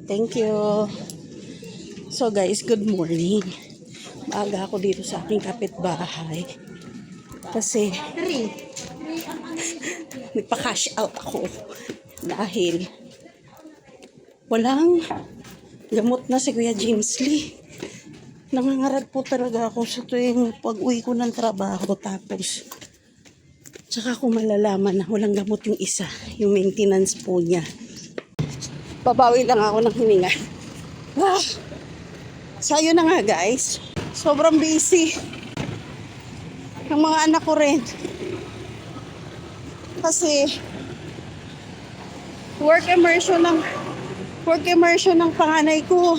Thank you. So guys, good morning. Maaga ako dito sa aking kapitbahay. Kasi nagpa-cash out ako. Dahil walang gamot na si Kuya James Lee. Nangangarad po talaga ako sa tuwing pag-uwi ko ng trabaho. Tapos, tsaka ko malalaman na walang gamot yung isa. Yung maintenance po niya. Babawi lang ako ng hininga. Sayo na nga guys. Sobrang busy. Yung mga anak ko rin. Kasi, work immersion ng panganay ko.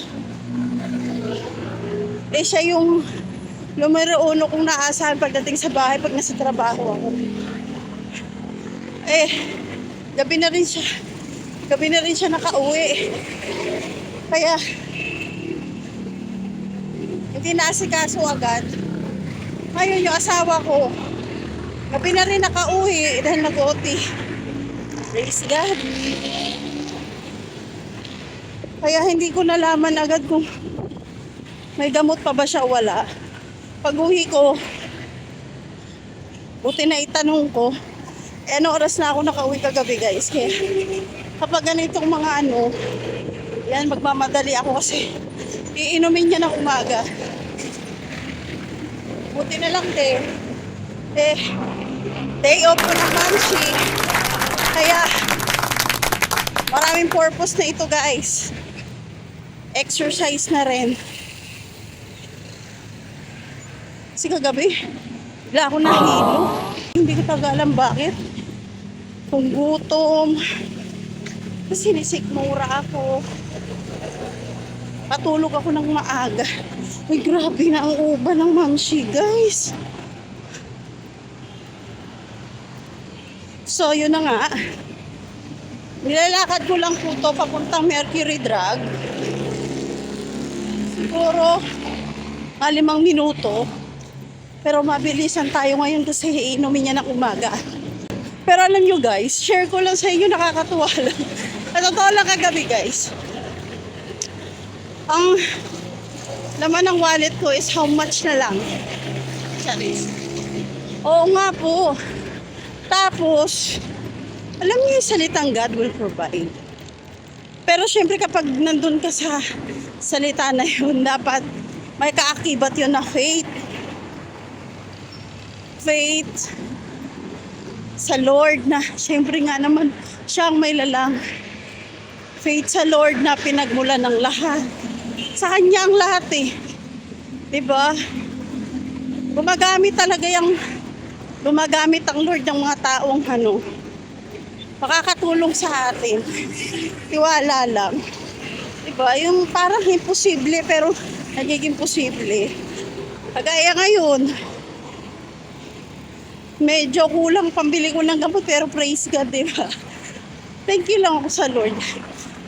Siya yung numero uno kong naasahan pagdating sa bahay pag nasa trabaho ako. Gabi na rin siya nakauwi. Kaya, hindi naasikaso agad. Ngayon yung asawa ko, gabi na rin nakauwi dahil nag-OT. Praise God. Kaya hindi ko nalaman agad kung may gamot pa ba siya o wala. Pag-uwi ko, buti na itanong ko, anong oras na ako nakauwi kagabi guys. Kaya kapag ganitong mga yan, magmamadali ako kasi iinumin niya ng umaga. Buti na lang day off ko naman siya. Kaya maraming purpose na ito guys. Exercise na rin. Kasi kagabi, bigla ako nahilo. Hindi ko talaga alam bakit. Kung gutom. Kasi nisikmura ako. Patulog ako ng maaga. Uy, grabe na ang uba ng mamshi, guys. So, yun na nga. Nilalakad ko lang po to papuntang Mercury Drug. Siguro, 5 minuto. Pero mabilisan tayo ngayon kasi iinumin niya ng umaga. Pero alam nyo guys, share ko lang sa inyo, nakakatuwa lang. At totoo lang kagabi guys. Ang laman ng wallet ko is how much na lang. Charis. Oo nga po. Tapos, alam niyo yung salitang God will provide. Pero syempre kapag nandun ka sa salita na yun, dapat may kaakibat yun na faith. Faith sa Lord na syempre nga naman siyang may lalang. Faith sa Lord na pinagmulan ng lahat. Sa Kanya ang lahat diba? Gumagamit ang Lord ng mga taong makakatulong sa atin. Tiwala lang. Diba? Yung parang imposible pero nagiging posible. Kagaya ngayon, medyo kulang pambili ko ng gamot pero praise God, diba? Thank you lang ako sa Lord.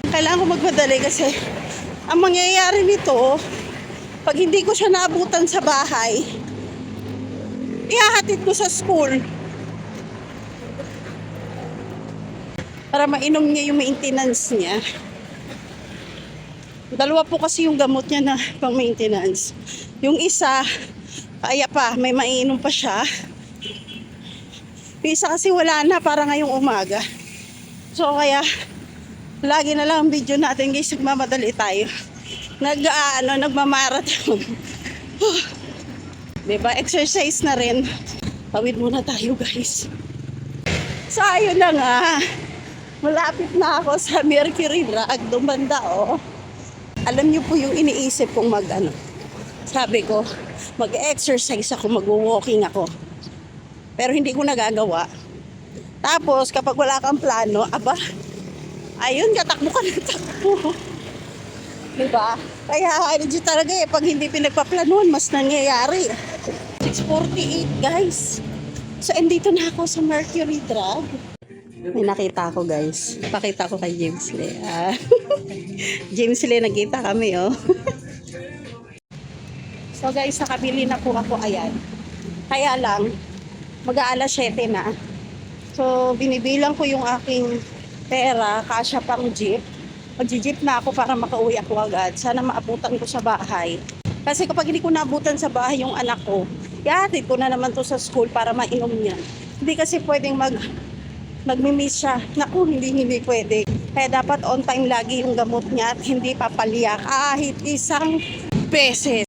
Kailangan ko magmadali kasi ang mangyayari nito, pag hindi ko siya naabutan sa bahay, ihahatid ko sa school para mainom niya yung maintenance niya. Dalawa po kasi yung gamot niya na pang maintenance. Yung isa, kaya pa, may mainom pa siya. Yung isa kasi wala na para ngayong umaga. So kaya, lagi na lang ang video natin guys, nagmamadali tayo. Nagmamarathon. Diba? Exercise na rin. Tawid muna tayo guys. So ayun na nga. Malapit na ako sa Mercury Drug. Dumanda Alam niyo po yung iniisip kong sabi ko, mag-exercise ako, mag-walking ako. Pero hindi ko nagagawa. Tapos kapag wala kang plano, ayun, katakbo ka ng takbo. Diba? Kaya legit talaga pag hindi pinagpaplanuhan, mas nangyayari. 6:48 guys. So, andito na ako sa Mercury Drug. May nakita ako guys. Pakita ko kay James Lee. James Lee, nagkita kami So guys, nakabili na po ako. Ayan. Kaya lang, mag-aalas 7 na. So, binibilang ko yung aking pera, kasya pang jeep. Mag-jeep na ako para makauwi ako agad. Sana maabutan ko sa bahay. Kasi kapag hindi ko naabutan sa bahay yung anak ko, ihatid ko na naman to sa school para mainom niya. Hindi kasi pwedeng magmi-miss siya. Naku, hindi pwede. Kaya dapat on time lagi yung gamot niya at hindi papaliyak kahit isang beses.